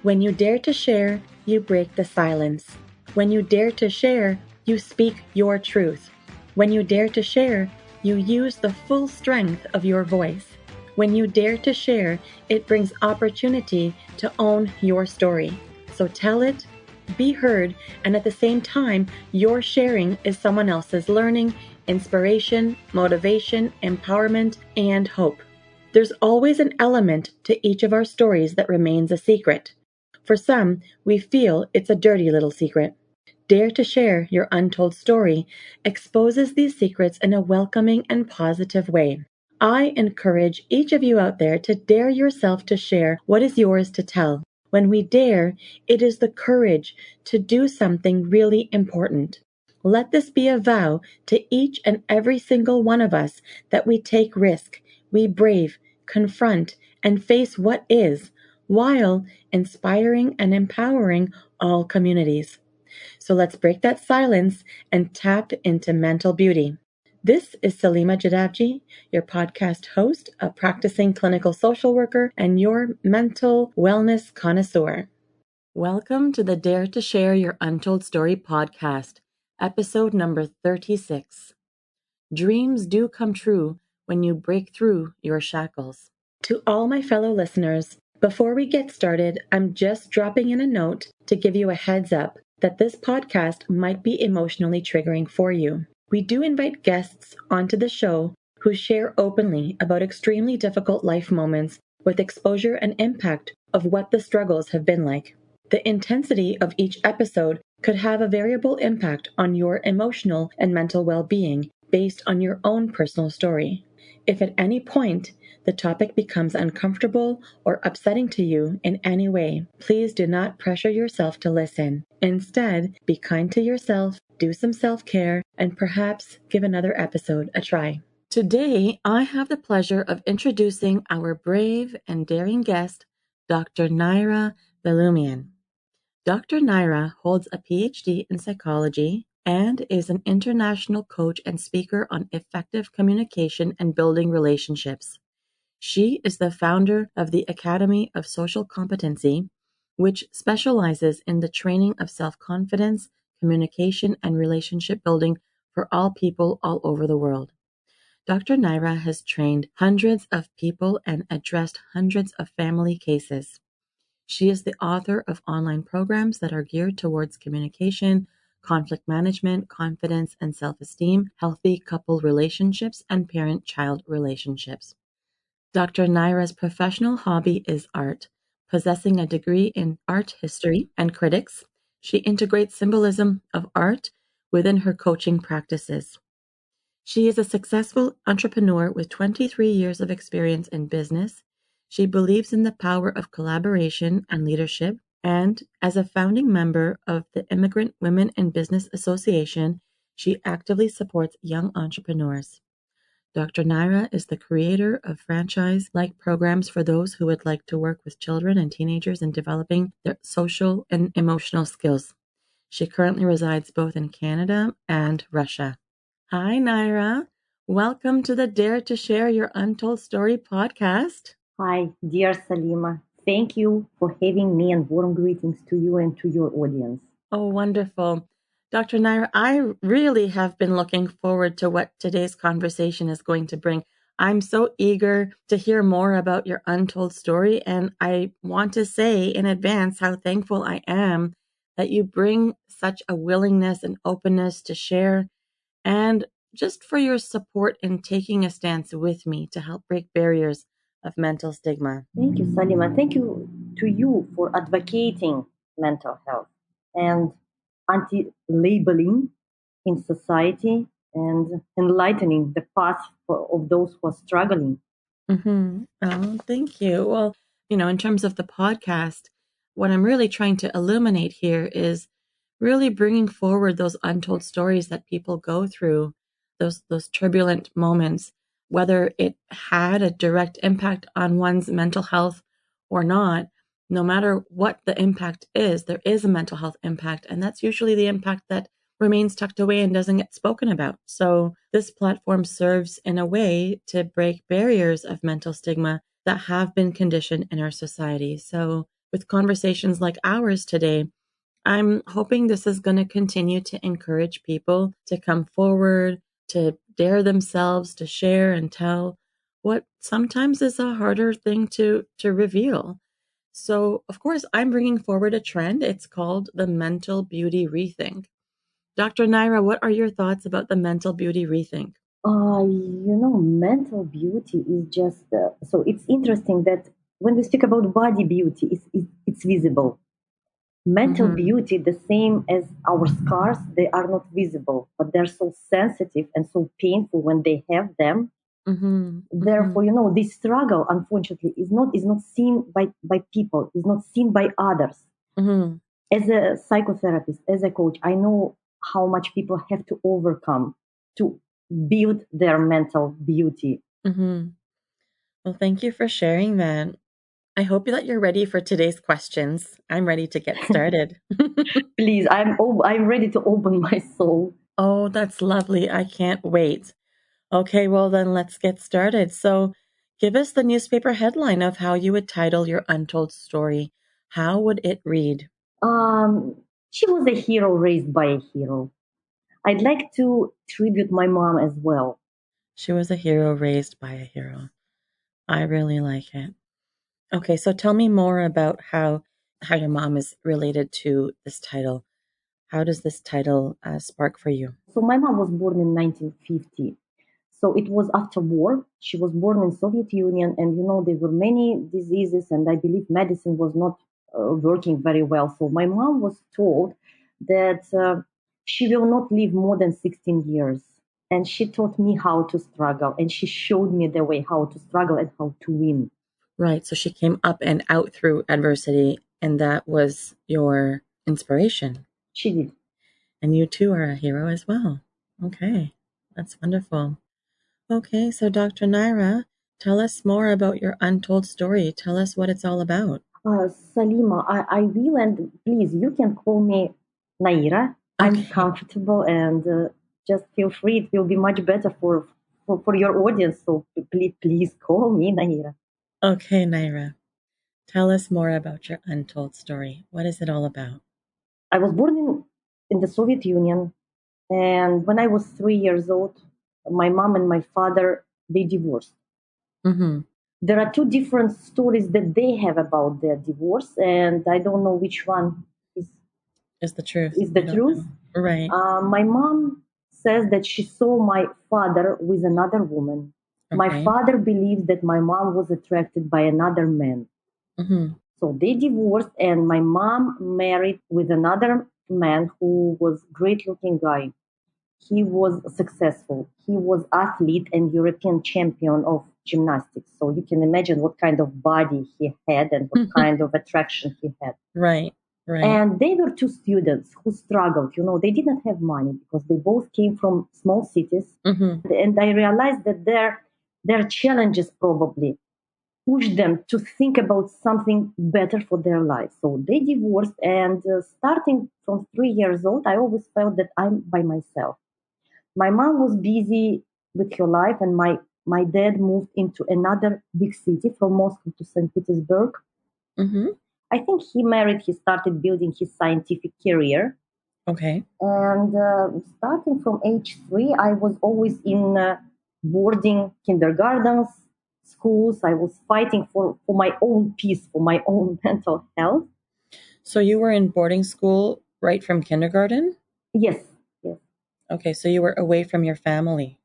When you dare to share, you break the silence. When you dare to share, you speak your truth. When you dare to share, you use the full strength of your voice. When you dare to share, it brings opportunity to own your story. So tell it, be heard, and at the same time, your sharing is someone else's learning, inspiration, motivation, empowerment, and hope. There's always an element to each of our stories that remains a secret. For some, we feel it's a dirty little secret. Dare to share your untold story exposes these secrets in a welcoming and positive way. I encourage each of you out there to dare yourself to share what is yours to tell. When we dare, it is the courage to do something really important. Let this be a vow to each and every single one of us that we take risk, we brave, confront, and face what is, while inspiring and empowering all communities. So let's break that silence and tap into mental beauty. This is Salima Jadabji, your podcast host, a practicing clinical social worker, and your mental wellness connoisseur. Welcome to the Dare to Share Your Untold Story podcast, episode number 36. Dreams do come true when you break through your shackles. To all my fellow listeners, before we get started, I'm just dropping in a note to give you a heads up that this podcast might be emotionally triggering for you. We do invite guests onto the show who share openly about extremely difficult life moments with exposure and impact of what the struggles have been like. The intensity of each episode could have a variable impact on your emotional and mental well-being based on your own personal story. If at any point the topic becomes uncomfortable or upsetting to you in any way, please do not pressure yourself to listen. Instead, be kind to yourself, do some self-care, and perhaps give another episode a try. Today, I have the pleasure of introducing our brave and daring guest, Dr. Naira Belumian. Dr. Naira holds a PhD in psychology and is an international coach and speaker on effective communication and building relationships. She is the founder of the Academy of Social Competency, which specializes in the training of self-confidence, communication, and relationship building for all people all over the world. Dr. Naira has trained hundreds of people and addressed hundreds of family cases. She is the author of online programs that are geared towards communication, conflict management, confidence and self-esteem, healthy couple relationships, and parent-child relationships. Dr. Naira's professional hobby is art. Possessing a degree in art history and critics, she integrates symbolism of art within her coaching practices. She is a successful entrepreneur with 23 years of experience in business. She believes in the power of collaboration and leadership, and as a founding member of the Immigrant Women in Business Association, she actively supports young entrepreneurs. Dr. Naira is the creator of franchise-like programs for those who would like to work with children and teenagers in developing their social and emotional skills. She currently resides both in Canada and Russia. Hi, Naira. Welcome to the Dare to Share Your Untold Story podcast. Hi, dear Salima. Thank you for having me, and warm greetings to you and to your audience. Oh, wonderful. Dr. Naira, I really have been looking forward to what today's conversation is going to bring. I'm so eager to hear more about your untold story, and I want to say in advance how thankful I am that you bring such a willingness and openness to share, and just for your support in taking a stance with me to help break barriers of mental stigma. Thank you, Salima. Thank you to you for advocating mental health and anti-labeling in society and enlightening the path of those who are struggling. Mm-hmm. Oh, thank you. Well, in terms of the podcast, what I'm really trying to illuminate here is really bringing forward those untold stories that people go through, those turbulent moments, whether it had a direct impact on one's mental health or not. No matter what the impact is, there is a mental health impact, and that's usually the impact that remains tucked away and doesn't get spoken about. So this platform serves in a way to break barriers of mental stigma that have been conditioned in our society. So with conversations like ours today, I'm hoping this is going to continue to encourage people to come forward, to dare themselves, to share and tell what sometimes is a harder thing to reveal. So, of course, I'm bringing forward a trend. It's called the mental beauty rethink. Dr. Naira, what are your thoughts about the mental beauty rethink? Mental beauty is just so it's interesting that when we speak about body beauty, it's visible. Mental Mm-hmm. beauty, the same as our scars, they are not visible, but they're so sensitive and so painful when they have them. Mm-hmm. Mm-hmm. Therefore, this struggle, unfortunately, is not seen by people, is not seen by others. Mm-hmm. As a psychotherapist, as a coach, I know how much people have to overcome to build their mental beauty. Mm-hmm. Well, thank you for sharing that. I hope that you're ready for today's questions. I'm ready to get started. Please, I'm ready to open my soul. Oh, that's lovely. I can't wait. Okay, well, then let's get started. So, give us the newspaper headline of how you would title your untold story. How would it read? Um, she was a hero raised by a hero. I'd like to tribute my mom as well. She was a hero raised by a hero. I really like it. Okay, so tell me more about how your mom is related to this title. How does this title spark for you? So my mom was born in 1950. So it was after war. She was born in Soviet Union, and there were many diseases, and I believe medicine was not working very well. So my mom was told that she will not live more than 16 years. And she taught me how to struggle, and she showed me the way how to struggle and how to win. Right, so she came up and out through adversity, and that was your inspiration. She did. And you too are a hero as well. Okay, that's wonderful. Okay, so Dr. Naira, tell us more about your untold story. Tell us what it's all about. Salima, I will, and please, you can call me Naira. I'm Okay, comfortable, and just feel free. It will be much better for your audience. So please call me Naira. okay, Naira. Tell us more about your untold story. What is it all about? I was born in the Soviet Union, and when I was 3 years old, my mom and my father they divorced. Mm-hmm. There are two different stories that they have about their divorce, and I don't know which one is Is the truth. is the You don't truth. know. Right. My mom says that she saw my father with another woman. My Okay. father believes that my mom was attracted by another man. Mm-hmm. So they divorced, and my mom married with another man who was great looking guy. He was successful. He was athlete and European champion of gymnastics. So you can imagine what kind of body he had and what kind of attraction he had. Right. Right. And they were two students who struggled. They didn't have money because they both came from small cities. Mm-hmm. And I realized that their challenges probably pushed them to think about something better for their lives. So they divorced, and starting from 3 years old, I always felt that I'm by myself. My mom was busy with her life, and my dad moved into another big city from Moscow to St. Petersburg. Mm-hmm. I think he married, he started building his scientific career. Okay. And starting from age 3, I was always in boarding kindergartens, schools. I was fighting for my own peace, for my own mental health. So you were in boarding school right from kindergarten? Yes, yes. Okay, so you were away from your family.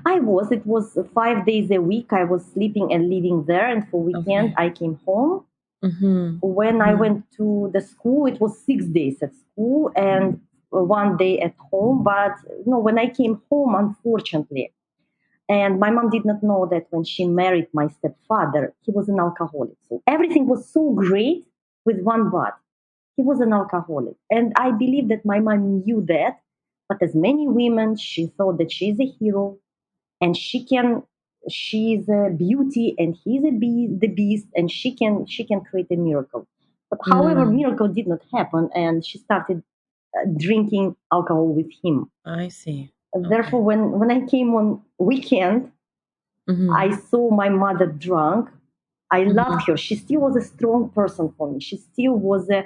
I was. It was 5 days a week. I was sleeping and living there. And for weekend, Okay. I came home. Mm-hmm. When I Mm-hmm. went to the school, it was 6 days at school and 1 day at home. But when I came home, unfortunately, and my mom did not know that when she married my stepfather, he was an alcoholic. So everything was so great with one but. He was an alcoholic. And I believe that my mom knew that. But as many women, she thought that she's a hero and she's a beauty and he's the beast and she can create a miracle. But however, Mm, miracle did not happen and she started drinking alcohol with him. I see. Therefore, Okay. when I came on weekend, I Mm-hmm. saw my mother drunk. I loved her. She still was a strong person for me. She still was a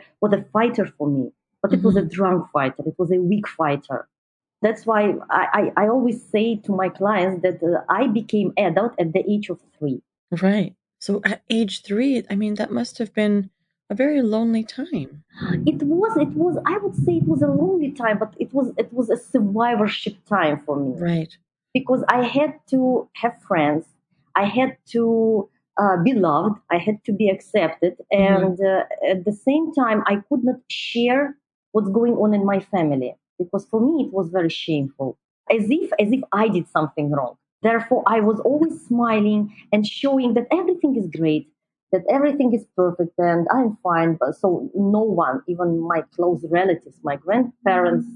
fighter for me. But it was a drunk fighter. It was a weak fighter. That's why I always say to my clients that I became adult at the age of 3. Right. So at age 3, I mean, that must have been a very lonely time. It was, I would say it was a lonely time, but it was a survivorship time for me. Right. Because I had to have friends, I had to be loved, I had to be accepted, and at the same time, I could not share what's going on in my family because for me it was very shameful, as if I did something wrong. Therefore, I was always smiling and showing that everything is great, that everything is perfect, and I'm fine. But so no one, even my close relatives, my grandparents,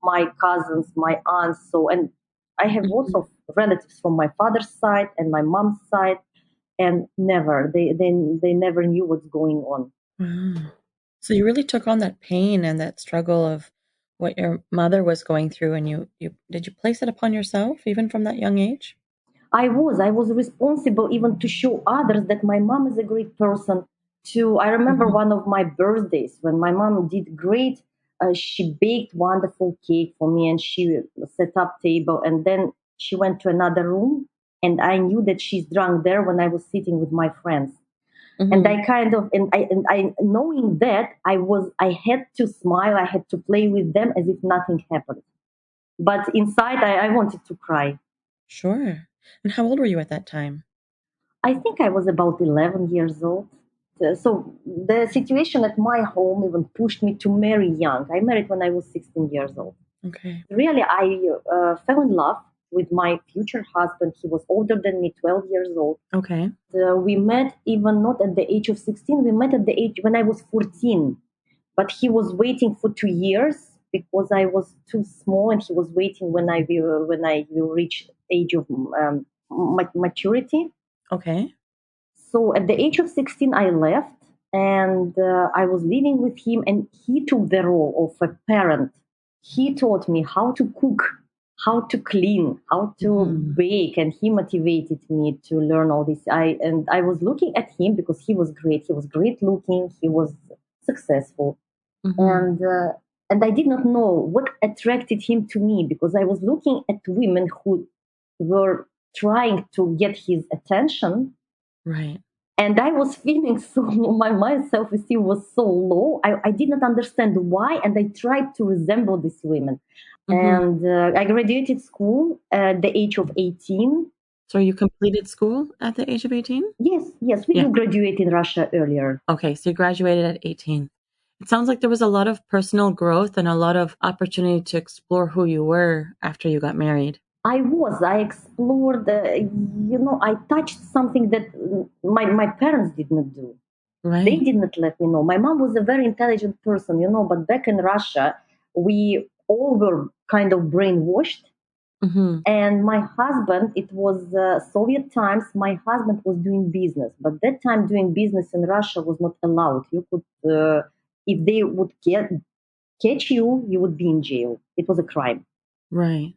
my cousins, my aunts, so and I have lots of relatives from my father's side and my mom's side, and they never knew what's going on. Wow. So you really took on that pain and that struggle of what your mother was going through, and you did you place it upon yourself even from that young age? I was responsible even to show others that my mom is a great person. I remember one of my birthdays when my mom did great. She baked wonderful cake for me and she set up table and then she went to another room and I knew that she's drunk there when I was sitting with my friends. And I kind of and I knowing that I had to smile, I had to play with them as if nothing happened. But inside I wanted to cry. Sure. And how old were you at that time? I think I was about 11 years old. So the situation at my home even pushed me to marry young. I married when I was 16 years old. Okay. Really, I fell in love with my future husband. He was older than me, 12 years old. Okay. We met even not at the age of 16. We met at the age when I was 14. But he was waiting for 2 years because I was too small, and he was waiting when I will reach age of maturity. Okay. So at the age of 16, I left and I was living with him, and he took the role of a parent. He taught me how to cook, how to clean, how to bake, and he motivated me to learn all this. I was looking at him because he was great. He was great looking. He was successful, and and I did not know what attracted him to me because I was looking at women who were trying to get his attention, Right. and I was feeling so my self-esteem was so low. I did not understand why, and I tried to resemble these women. And I graduated school at the age of 18. So you completed school at the age of 18? Yes, we Yeah. do graduate in Russia earlier. Okay, so you graduated at 18. It sounds like there was a lot of personal growth and a lot of opportunity to explore who you were after you got married. I explored, I touched something that my parents did not do. They Right. did not let me know. My mom was a very intelligent person, but back in Russia, we all were kind of brainwashed. And my husband, it was Soviet times, my husband was doing business. But that time, doing business in Russia was not allowed. You could, if they would catch you, you would be in jail. It was a crime. Right.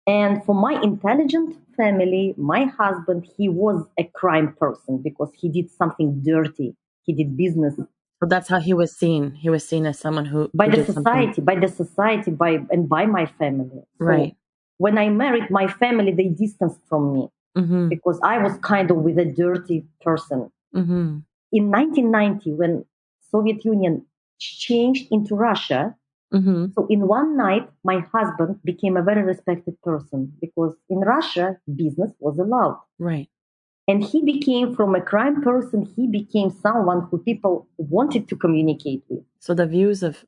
And for my intelligent family, my husband, he was a crime person because he did something dirty. He did business So that's how he was seen. He was seen as someone who by the did something. society, by my family. So Right. when I married my family, they distanced from me because I was kind of with a dirty person. In 1990, when Soviet Union changed into Russia, so in one night, my husband became a very respected person because in Russia, business was allowed. Right. And he became from a crime person, he became someone who people wanted to communicate with. So the views of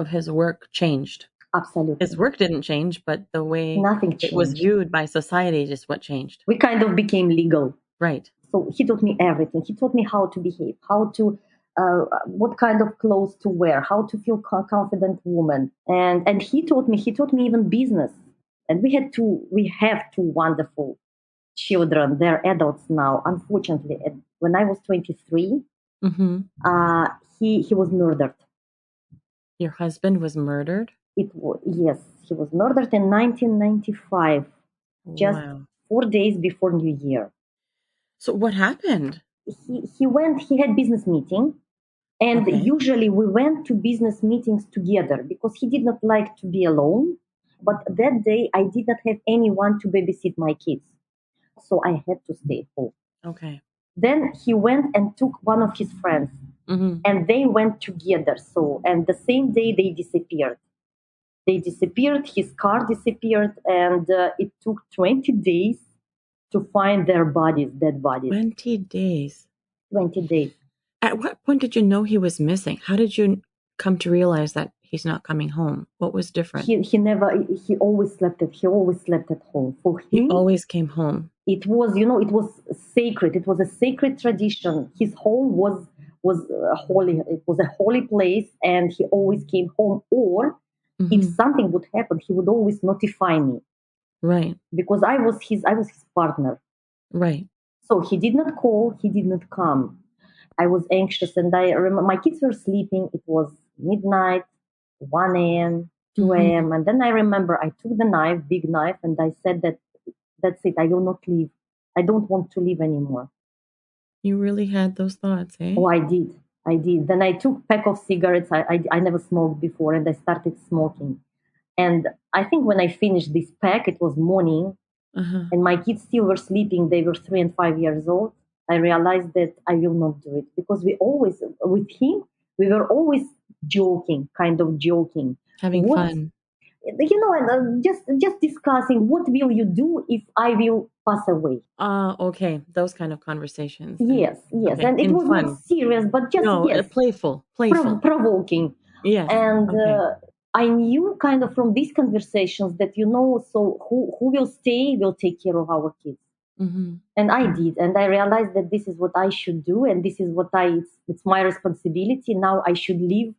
his work changed. Absolutely. His work didn't change, but the way Nothing it was changed. viewed by society is what changed. We kind of became legal. Right. So he taught me everything. He taught me how to behave, what kind of clothes to wear, how to feel confident woman. And he taught me even business. And we have two wonderful children. They're adults now. Unfortunately, when I was 23, he was murdered. Your husband was murdered? Yes, he was murdered in 1995, just Wow. 4 days before New Year. So what happened? he had business meeting, and Okay. usually we went to business meetings together because he did not like to be alone. But that day I did not have anyone to babysit my kids, so I had to stay home. Okay. Then he went and took one of his friends, and they went together. So, and the same day they disappeared. They disappeared, his car disappeared, and it took 20 days to find their bodies, dead bodies. 20 days. 20 days. At what point did you know he was missing? How did you come to realize that he's not coming home? What was different? He always slept at home. For He him, always came home. it was, it was sacred. It was a sacred tradition. His home was holy. It was a holy place, and he always came home. Or if something would happen, he would always notify me. Right. Because I was his partner. Right. So he did not call, he did not come. I was anxious, and I remember my kids were sleeping. It was midnight, 1 a.m., 2 a.m. And then I remember I took the knife, big knife, and I said that's it. I will not leave. I don't want to live anymore. You really had those thoughts, eh? Oh, I did. I did. Then I took a pack of cigarettes. I never smoked before, and I started smoking. And I think when I finished this pack, it was morning, and my kids still were sleeping. They were 3 and 5 years old. I realized that I will not do it because with him, we were always joking, kind of joking. Having fun. And just discussing what will you do if I will pass away. Okay. Those kind of conversations. Yes. Okay. And it was fun. not serious, but just, No, yes, playful. provoking. Yes. And okay. I knew kind of from these conversations that, so who will stay will take care of our kids. And I did. And I realized that this is what I should do. And this is it's my responsibility. Now I should live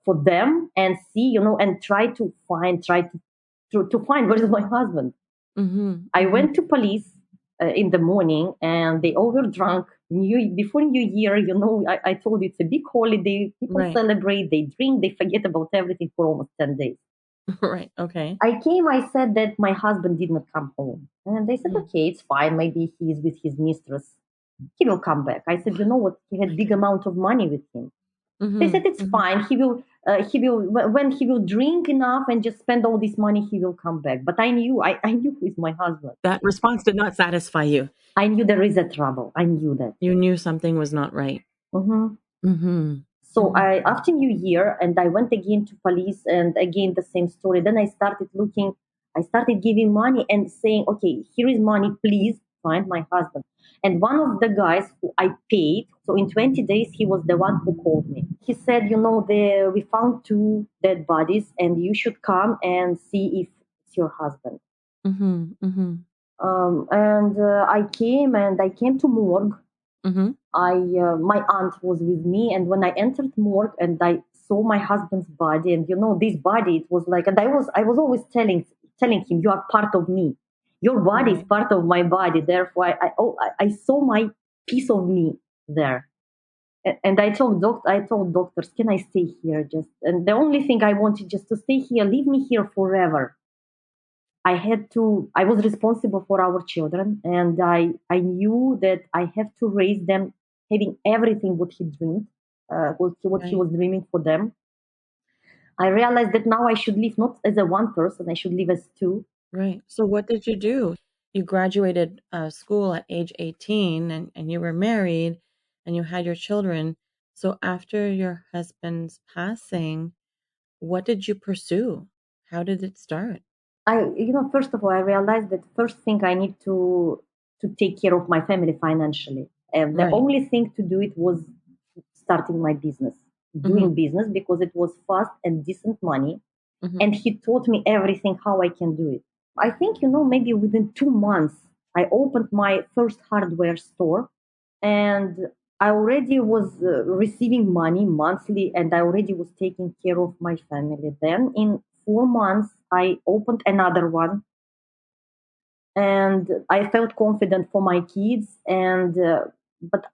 for them and see, and try to find where is my husband. I went to police in the morning, and they all were drunk. Before New Year, I told you it's a big holiday. People celebrate, they drink, they forget about everything for almost 10 days. Right. Okay. I said that my husband did not come home. And they said, okay, it's fine. Maybe he is with his mistress. He will come back. I said, you know what? He had big amount of money with him. They said, it's fine. When he will drink enough and just spend all this money, he will come back. But I knew who is my husband. That response did not satisfy you. I knew there is a trouble. I knew that. You knew something was not right. So after New Year, and I went again to police, and again the same story. Then I started giving money and saying, okay, here is money, please find my husband. And one of the guys who I paid, so in 20 days, he was the one who called me. He said, we found 2 dead bodies, and you should come and see if it's your husband. I came to morgue. My aunt was with me, and when I entered morgue and I saw my husband's body, and this body, it was like, and I was always telling him, you are part of me. Your body is part of my body. Therefore, I saw my piece of me there. And I told doctors, can I stay here? And the only thing I wanted just to stay here, leave me here forever. I was responsible for our children, and I knew that I have to raise them having everything what he dreamed, what he was dreaming for them. I realized that now I should live not as a one person, I should live as 2. Right. So what did you do? You graduated school at age 18, and you were married, and you had your children. So after your husband's passing, what did you pursue? How did it start? First of all, I realized that first thing I need to take care of my family financially. And the only thing to do it was starting my business, doing business, because it was fast and decent money. And he taught me everything, how I can do it. I think, maybe within 2 months, I opened my first hardware store, and I already was receiving money monthly, and I already was taking care of my family. Then in 4 months, I opened another one, and I felt confident for my kids. And but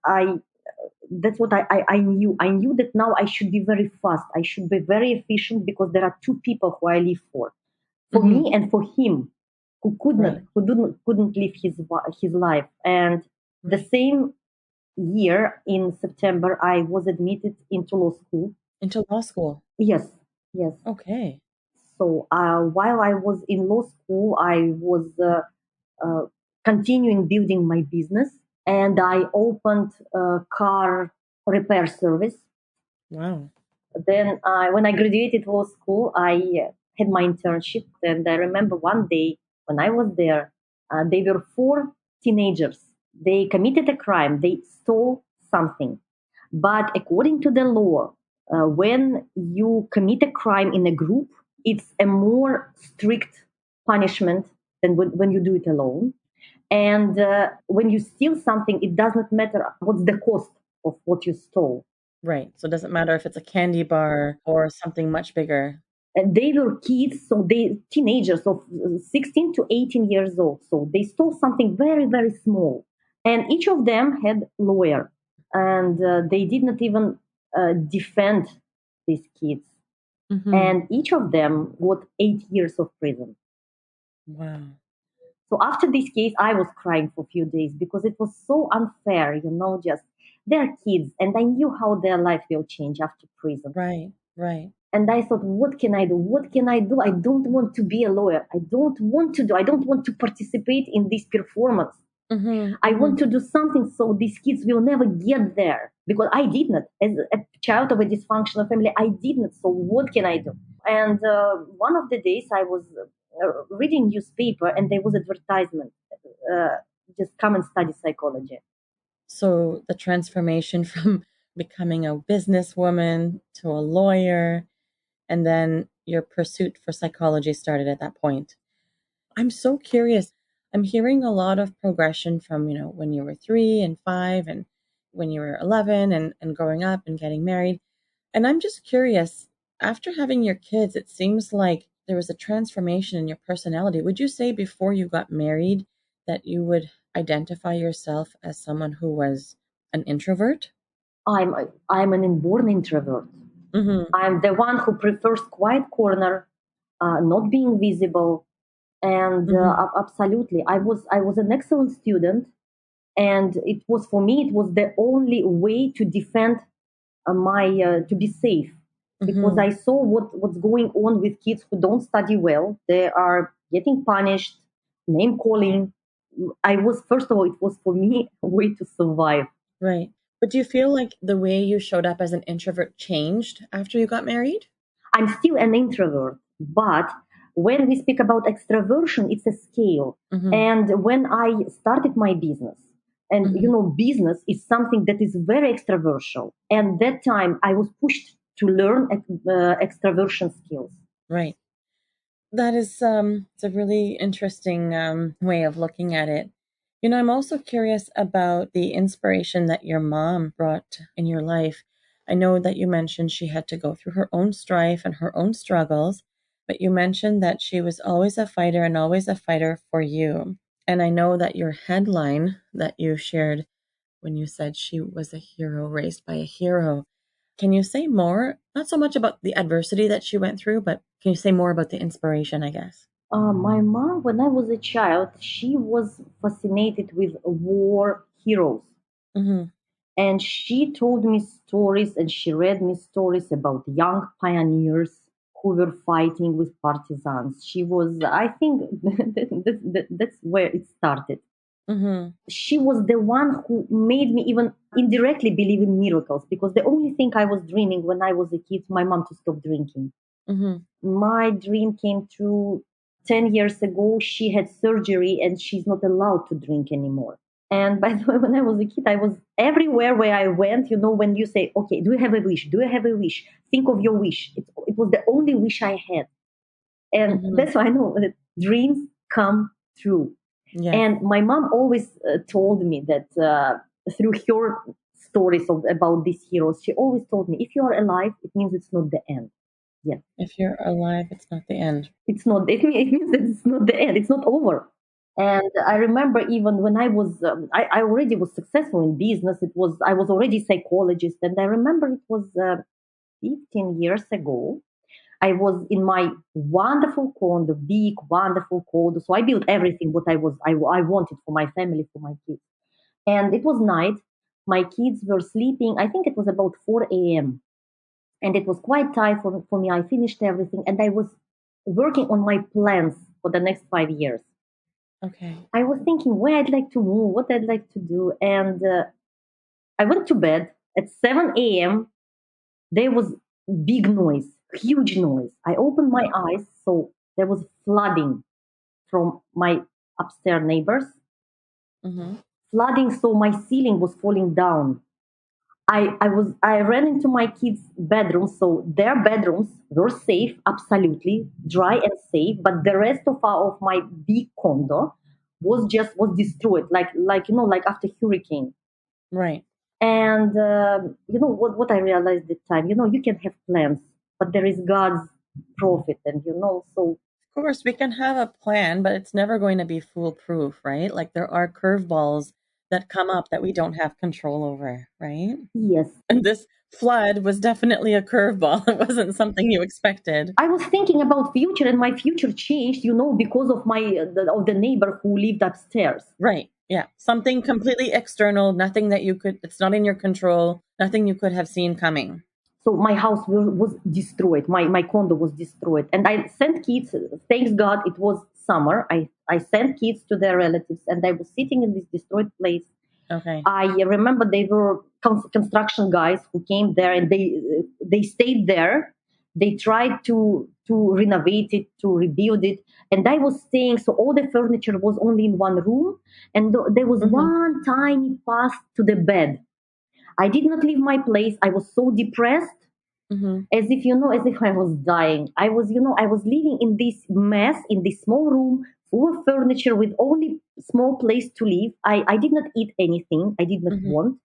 that's what I knew. I knew that now I should be very fast. I should be very efficient, because there are 2 people who I live for me and for him, who couldn't live his life. And the same year in September, I was admitted into law school. Into law school. Yes, yes. Okay. So while I was in law school, I was uh, continuing building my business, and I opened a car repair service. Wow. Then, when I graduated law school, I had my internship. And I remember one day when I was there, they were four teenagers. They committed a crime. They stole something. But according to the law, when you commit a crime in a group, it's a more strict punishment than when you do it alone. And when you steal something, it does not matter what's the cost of what you stole. Right. So it doesn't matter if it's a candy bar or something much bigger. And they were kids, so they teenagers of 16 to 18 years old. So they stole something very, very small. And each of them had lawyer. And they did not even defend these kids. Mm-hmm. And each of them got 8 years of prison. Wow. So after this case, I was crying for a few days because it was so unfair, just they're kids. And I knew how their life will change after prison. Right. Right. And I thought, what can I do? What can I do? I don't want to be a lawyer. I don't want to participate in this performance. Mm-hmm. I Mm-hmm. want to do something so these kids will never get there because I did not. As a child of a dysfunctional family, I did not. So what can I do? And one of the days I was reading newspaper and there was advertisement, just come and study psychology. So the transformation from becoming a businesswoman to a lawyer, and then your pursuit for psychology started at that point. I'm so curious. I'm hearing a lot of progression from, when you were 3 and 5 and when you were 11 and growing up and getting married. And I'm just curious, after having your kids, it seems like there was a transformation in your personality. Would you say before you got married that you would identify yourself as someone who was an introvert? I'm an inborn introvert. Mm-hmm. I'm the one who prefers quiet corner, not being visible, and Mm-hmm. absolutely, I was an excellent student, and it was for me it was the only way to defend my to be safe because Mm-hmm. I saw what's going on with kids who don't study well. They are getting punished, name calling. I was first of all, it was for me a way to survive. Right. But do you feel like the way you showed up as an introvert changed after you got married? I'm still an introvert, but when we speak about extroversion, it's a scale. Mm-hmm. And when I started my business, and Mm-hmm. business is something that is very extroversial. And that time I was pushed to learn extroversion skills. Right. That is it's a really interesting way of looking at it. I'm also curious about the inspiration that your mom brought in your life. I know that you mentioned she had to go through her own strife and her own struggles, but you mentioned that she was always a fighter and always a fighter for you. And I know that your headline that you shared when you said she was a hero raised by a hero. Can you say more? Not so much about the adversity that she went through, but can you say more about the inspiration, I guess? My mom, when I was a child, she was fascinated with war heroes. Mm-hmm. And she told me stories and she read me stories about young pioneers who were fighting with partisans. She was, I think, that's where it started. Mm-hmm. She was the one who made me even indirectly believe in miracles because the only thing I was dreaming when I was a kid, my mom to stop drinking. Mm-hmm. My dream came true 10 years ago. She had surgery and she's not allowed to drink anymore. And by the way, when I was a kid, I was everywhere where I went. When you say, okay, do you have a wish? Do you have a wish? Think of your wish. It was the only wish I had. And Mm-hmm. that's why I know that dreams come true. Yes. And my mom always told me that through her stories about these heroes, she always told me, if you are alive, it means it's not the end. Yeah. If you're alive, it's not the end. It's not, it means that it's not the end. It's not over. And I remember even when I already was successful in business. I was already a psychologist. And I remember it was 15 years ago. I was in my wonderful condo, big, wonderful condo. So I built everything what I wanted for my family, for my kids. And it was night. My kids were sleeping. I think it was about 4 a.m. And it was quite tight for me. I finished everything and I was working on my plans for the next 5 years. Okay. I was thinking where I'd like to move, what I'd like to do. And I went to bed at 7 a.m. There was big noise, huge noise. I opened my eyes, so there was flooding from my upstairs neighbors. Mm-hmm. Flooding, so my ceiling was falling down. I ran into my kids' bedrooms, so their bedrooms were safe, absolutely dry and safe, but the rest of my big condo was destroyed, like after hurricane. Right. And what I realized at the time, you can have plans, but there is God's profit, and so Of course, we can have a plan, but it's never going to be foolproof, right? Like there are curveballs that come up that we don't have control over, right? yes. And this flood was definitely a curveball. It wasn't something you expected. I was thinking about future, and my future changed, because of the neighbor who lived upstairs. Right. Yeah. Something completely external, nothing that you could, it's not in your control, nothing you could have seen coming. So my house was destroyed. My condo was destroyed, and I sent kids. Thanks God, it was summer. I sent kids to their relatives, and I was sitting in this destroyed place. Okay. I remember they were construction guys who came there, and they stayed there. They tried to renovate it, to rebuild it, and I was staying. So all the furniture was only in one room, and there was Mm-hmm. one tiny path to the bed. I did not leave my place. I was so depressed, Mm-hmm. as if I was dying. I was living in this mess, in this small room full of furniture with only small place to live. I did not eat anything. I did not Mm-hmm. want.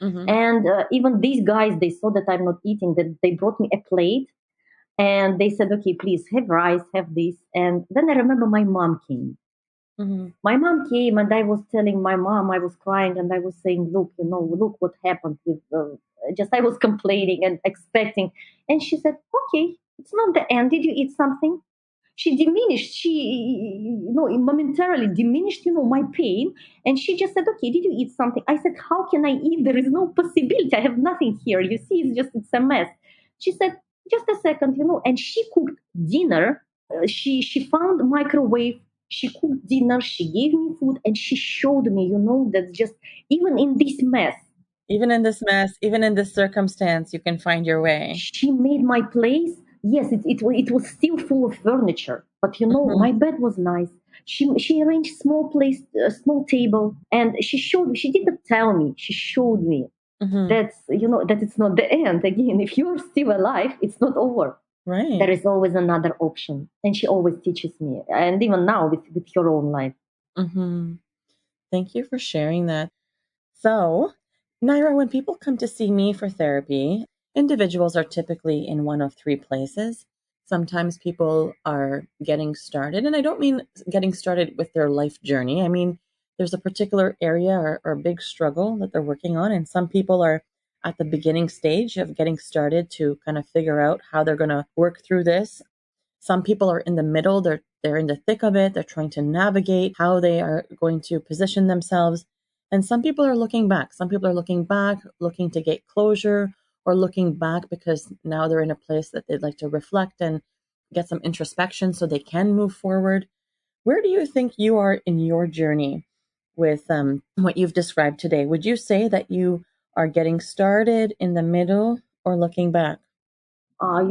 Mm-hmm. And even these guys, they saw that I'm not eating, that they brought me a plate and they said, okay, please have rice, have this. And then I remember my mom came. Mm-hmm. My mom came and I was telling my mom, I was crying and I was saying, look, look what happened with just I was complaining and expecting. And she said, okay, it's not the end. Did you eat something? She diminished, momentarily diminished, my pain. And she just said, okay, did you eat something? I said, how can I eat? There is no possibility. I have nothing here. You see, it's a mess. She said, just a second, and she cooked dinner. She found microwave. She cooked dinner. She gave me food, and she showed me, that just even in this mess, Even in this mess, even in this circumstance, you can find your way. she made my place. Yes, it was still full of furniture, but Mm-hmm. my bed was nice. She arranged small place, small table, and she showed me. She didn't tell me. She showed me Mm-hmm. that it's not the end. Again, if you're still alive, it's not over. Right. There is always another option, and she always teaches me. And even now with your own life. Mm-hmm. Thank you for sharing that. So, Naira, when people come to see me for therapy, individuals are typically in one of three places. Sometimes people are getting started, and I don't mean getting started with their life journey. I mean, there's a particular area or big struggle that they're working on, and some people are at the beginning stage of getting started to kind of figure out how they're going to work through this. Some people are in the middle, they're in the thick of it, they're trying to navigate how they are going to position themselves. And some people are looking back. Some people are looking back, looking to get closure, or looking back because now they're in a place that they'd like to reflect and get some introspection so they can move forward. Where do you think you are in your journey with what you've described today? Would you say that you are getting started, in the middle, or looking back? I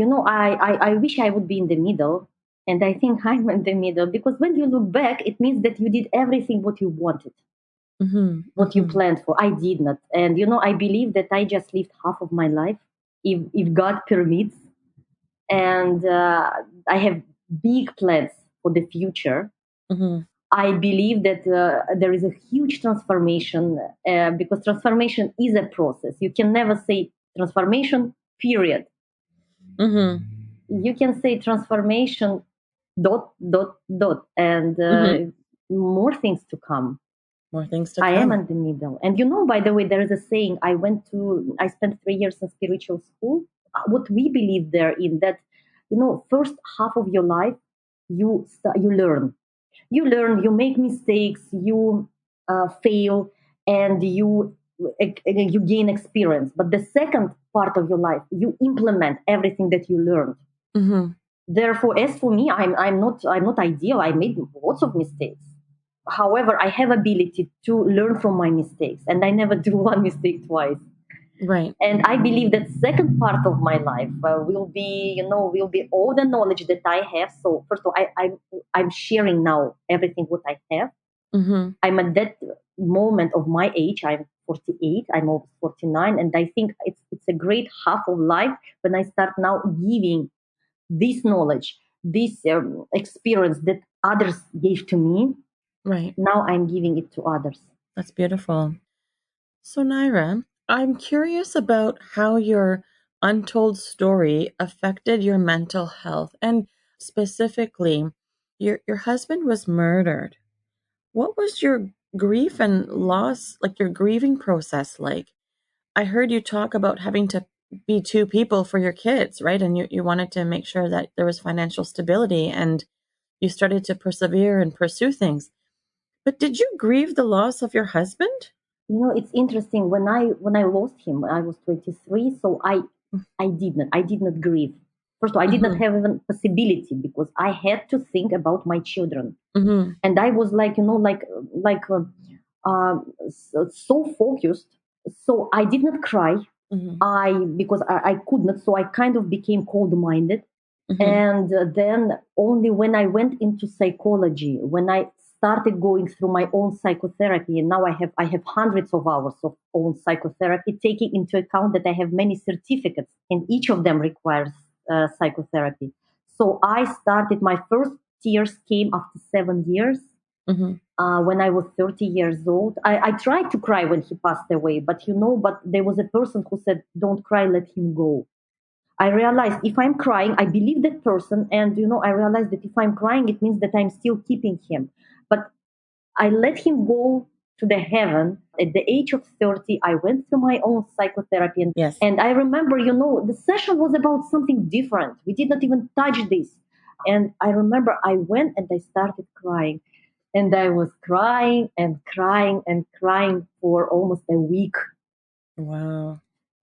wish I would be in the middle, and I think I'm in the middle because when you look back, it means that you did everything what you wanted, Mm-hmm, what you mm-hmm, planned for. I did not, and I believe that I just lived half of my life, if God permits, and I have big plans for the future. mm-hmm. I believe that there is a huge transformation because transformation is a process. You can never say transformation, period. Mm-hmm. You can say transformation, dot, dot, dot, and Mm-hmm. more things to come. More things to I am come. in the middle. And by the way, there is a saying I spent 3 years in spiritual school. What we believe there in that, first half of your life, you learn you make mistakes, you fail, and you you gain experience. But the second part of your life, you implement everything that you learned. Mm-hmm. Therefore, as for me, I'm not ideal. I made lots of mistakes. However, I have ability to learn from my mistakes, and I never do one mistake twice. Right. And I believe that second part of my life will be all the knowledge that I have. So first of all, I'm sharing now everything what I have. Mm-hmm. I'm at that moment of my age. I'm 48. I'm almost 49, and I think it's a great half of life when I start now giving this knowledge, this experience that others gave to me. Right. Now I'm giving it to others. That's beautiful. So, Naira, I'm curious about how your untold story affected your mental health, and specifically, your husband was murdered. What was your grief and loss, like your grieving process like? I heard you talk about having to be two people for your kids, right? And you wanted to make sure that there was financial stability and you started to persevere and pursue things. But did you grieve the loss of your husband? It's interesting. When I lost him, I was 23, so I did not grieve. First of all, I did not Mm-hmm. have even possibility because I had to think about my children, Mm-hmm. and I was so focused. So I did not cry. Mm-hmm. Because I could not, so I kind of became cold-minded. Mm-hmm. And then only when I went into psychology, when I started going through my own psychotherapy, and now I have hundreds of hours of own psychotherapy, taking into account that I have many certificates, and each of them requires psychotherapy. So I started. My first tears came after 7 years. Mm-hmm. When I was 30 years old, I tried to cry when he passed away, but there was a person who said, "Don't cry, let him go." I realized if I'm crying, I believe that person. And, I realized that if I'm crying, it means that I'm still keeping him. But I let him go to the heaven at the age of 30. I went through my own psychotherapy. And, Yes. and I remember, the session was about something different. We did not even touch this. And I remember I went and I started crying. And I was crying and crying and crying for almost a week. Wow.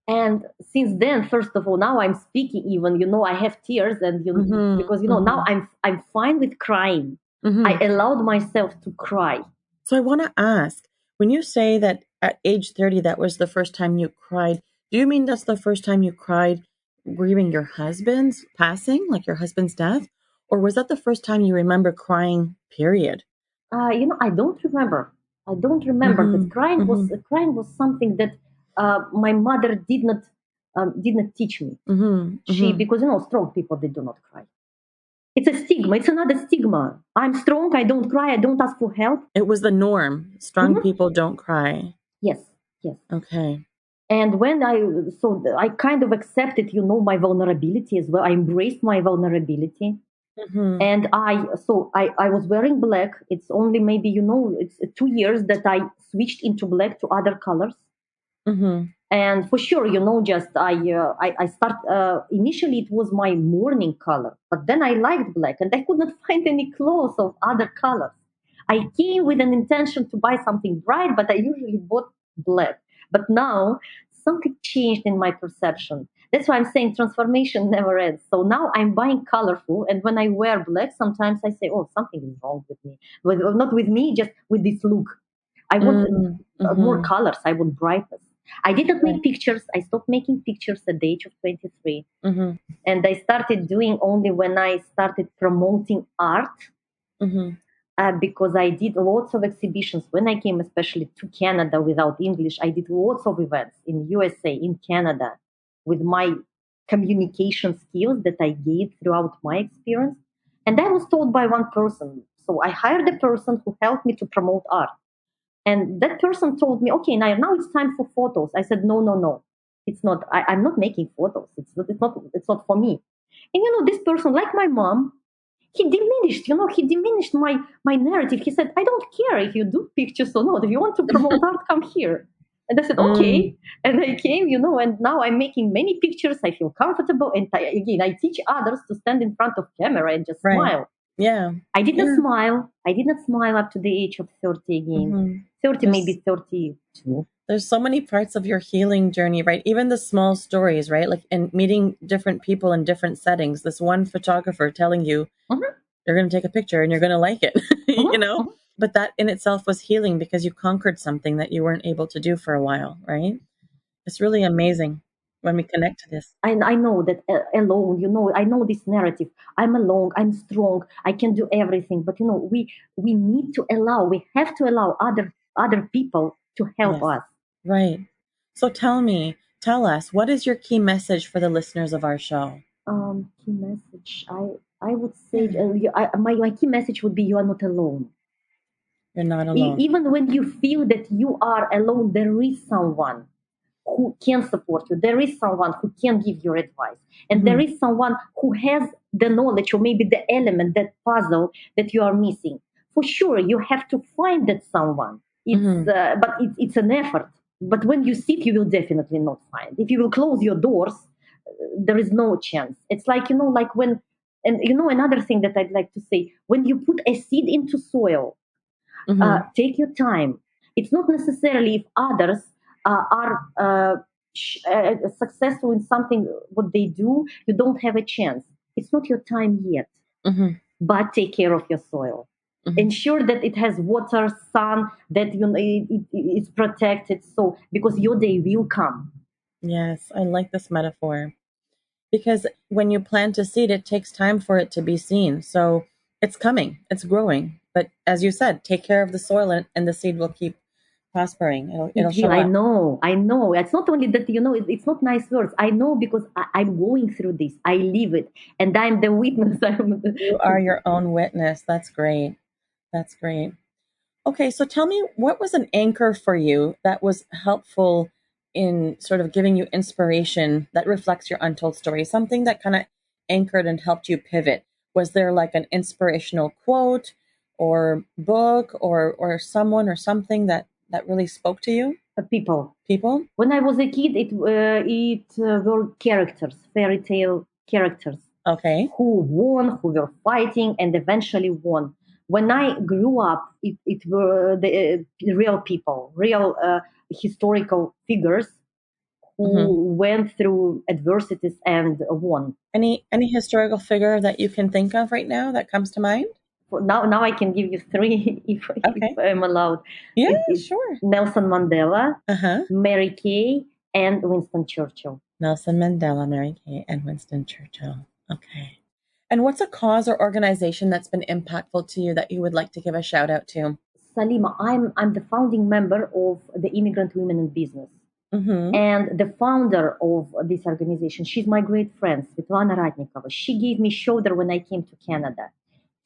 And since then, first of all, now I'm speaking even, I have tears, and Mm-hmm. because now Mm-hmm. I'm fine with crying. I Mm-hmm. allowed myself to cry. So I want to ask, when you say that at age 30, that was the first time you cried, do you mean that's the first time you cried grieving your husband's passing, like your husband's death? Or was that the first time you remember crying, period? I don't remember. I don't remember Mm-hmm. that crying was something that my mother did not teach me. Mm-hmm. She Mm-hmm. Because strong people, they do not cry. It's a stigma. It's another stigma. I'm strong. I don't cry. I don't ask for help. It was the norm. Strong Mhm. people don't cry. Yes, yes. Okay. And I kind of accepted, my vulnerability as well. I embraced my vulnerability. Mm-hmm. And I was wearing black. It's only maybe, it's 2 years that I switched into black to other colors. Mm-hmm. And for sure, just I start, initially it was my morning color, but then I liked black and I could not find any clothes of other colors. I came with an intention to buy something bright, but I usually bought black. But now something changed in my perception. That's why I'm saying transformation never ends. So now I'm buying colorful, and when I wear black, sometimes I say, "Oh, something is wrong with me." Not with me, just with this look. I want more Mm-hmm. colors. I want brightness. I didn't Right. make pictures. I stopped making pictures at the age of 23. Mm-hmm. And I started doing only when I started promoting art, Mm-hmm. because I did lots of exhibitions when I came, especially to Canada without English. I did lots of events in USA, in Canada, with my communication skills that I gained throughout my experience. And I was told by one person. So I hired a person who helped me to promote art. And that person told me, "Okay, now it's time for photos." I said, "No, no, no, it's not. I'm not making photos. It's not for me." And this person, like my mom, he diminished my narrative. He said, "I don't care if you do pictures or not. If you want to promote art, come here." And I said, Mm. "Okay." And I came, and now I'm making many pictures. I feel comfortable. And again, I teach others to stand in front of camera and just Right. smile. Yeah. I did not Yeah. smile. I did not smile up to the age of 30 again. Mm-hmm. 30, There's maybe 32. There's so many parts of your healing journey, right? Even the small stories, right? Like in meeting different people in different settings. This one photographer telling you Mhm, you're going to take a picture and you're going to like it, mhm, you know? mhm. But that in itself was healing because you conquered something that you weren't able to do for a while, right? It's really amazing when we connect to this. I know that alone, I know this narrative. I'm alone, I'm strong, I can do everything. But we need to allow, we have to allow other people to help Yes. us. Right. So tell us, what is your key message for the listeners of our show? Key message. I would say Yeah. my key message would be you are not alone. You're not alone. Even when you feel that you are alone, there is someone who can support you. There is someone who can give you advice. And there Hmm. is someone who has the knowledge or maybe the element, that puzzle that you are missing. For sure, you have to find that someone. Hmm. It's an effort. But when you sit, you will definitely not find. If you will close your doors, there is no chance. It's like, like when, and another thing that I'd like to say, when you put a seed into soil, Hmm. take your time. It's not necessarily if others are successful in something what they do, you don't have a chance. It's not your time yet. Hmm. But take care of your soil. Hmm. Ensure that it has water, sun, that it's protected. So because your day will come. Yes, I like this metaphor because when you plant a seed, it takes time for it to be seen. So it's coming, it's growing. But as you said, take care of the soil and the seed will keep prospering. It'll It will. show up. I know. It's not only that, it's not nice words. I know because I'm going through this. I live it, and I'm the witness. You are your own witness. That's great. That's great. Okay, so tell me, what was an anchor for you that was helpful in sort of giving you inspiration that reflects your untold story? Something that kind of anchored and helped you pivot. Was there like an inspirational quote or book or someone or something that really spoke to you? People. People? When I was a kid, it were characters, fairy tale characters Okay. who won, who were fighting, and eventually won. When I grew up, it were the real people, real historical figures Hmm. who went through adversities and won. Any historical figure that you can think of right now that comes to mind? Now I can give you three if Okay. I'm allowed. Yeah, It's sure. Nelson Mandela, Uh-huh. Mary Kay, and Winston Churchill. Nelson Mandela, Mary Kay, and Winston Churchill. Okay. And what's a cause or organization that's been impactful to you that you would like to give a shout out to? Salima, I'm the founding member of the Immigrant Women in Business. Mm-hmm. And the founder of this organization, she's my great friend, Svetlana Ratnikova. She gave me shoulder when I came to Canada.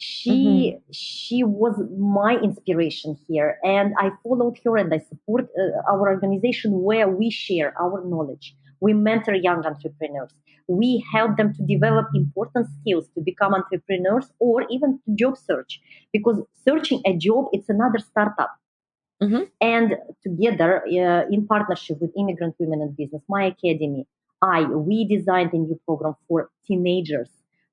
Mm-hmm. She was my inspiration here, and I followed her and I support our organization where we share our knowledge. We mentor young entrepreneurs. We help them to develop important skills to become entrepreneurs or even to job search, because searching a job, it's another startup. Mm-hmm. And together, in partnership with Immigrant Women in Business, my academy, we designed a new program for teenagers.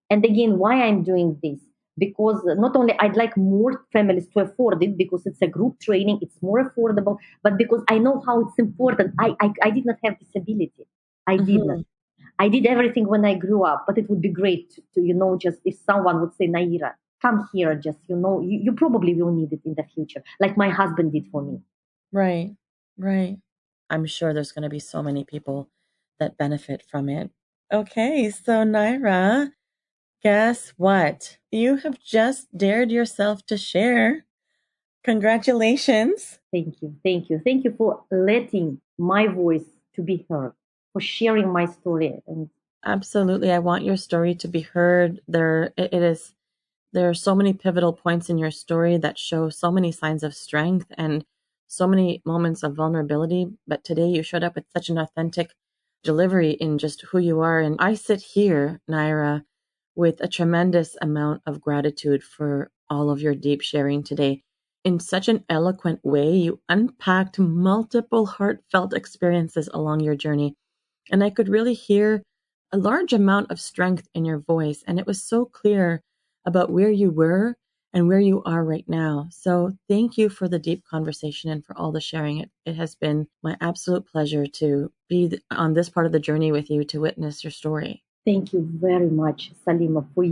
And again, why I'm doing this? Because not only I'd like more families to afford it because it's a group training, it's more affordable, but because I know how it's important. I did not have disability. I did not. Mm-hmm. I did everything when I grew up, but it would be great to just if someone would say, Naira, come here, just, you probably will need it in the future, like my husband did for me. Right. Right. I'm sure there's going to be so many people that benefit from it. Okay, so Naira, guess what? You have just dared yourself to share. Congratulations. Thank you. Thank you. Thank you for letting my voice to be heard, for sharing my story. And Absolutely. I want your story to be heard. It is there are so many pivotal points in your story that show so many signs of strength and so many moments of vulnerability. But today you showed up with such an authentic delivery in just who you are. And I sit here, Naira, with a tremendous amount of gratitude for all of your deep sharing today. In such an eloquent way, you unpacked multiple heartfelt experiences along your journey. And I could really hear a large amount of strength in your voice. And it was so clear about where you were and where you are right now. So thank you for the deep conversation and for all the sharing. It has been my absolute pleasure to be on this part of the journey with you, to witness your story. Thank you very much, Salima, for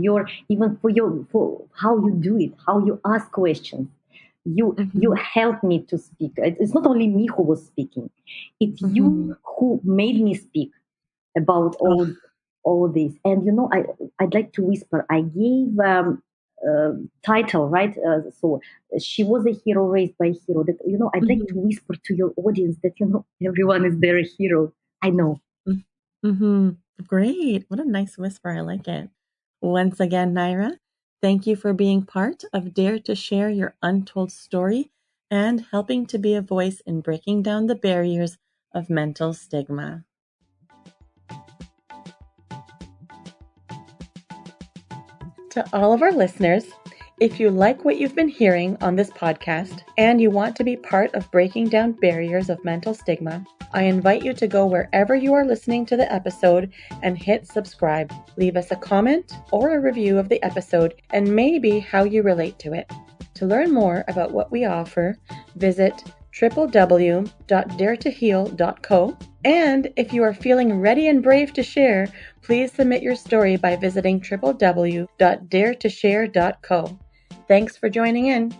for how you do it, how you ask questions. You helped me to speak. It's not only me who was speaking; it's you who made me speak about all this. And I'd like to whisper. I gave title, right? So she was a hero raised by a hero. That I'd like to whisper to your audience that everyone is their hero. I know. Great. What a nice whisper. I like it. Once again, Naira, thank you for being part of Dare to Share Your Untold Story and helping to be a voice in breaking down the barriers of mental stigma. To all of our listeners, if you like what you've been hearing on this podcast and you want to be part of breaking down barriers of mental stigma, I invite you to go wherever you are listening to the episode and hit subscribe. Leave us a comment or a review of the episode and maybe how you relate to it. To learn more about what we offer, visit www.daretoheal.co. And if you are feeling ready and brave to share, please submit your story by visiting www.daretoshare.co. Thanks for joining in.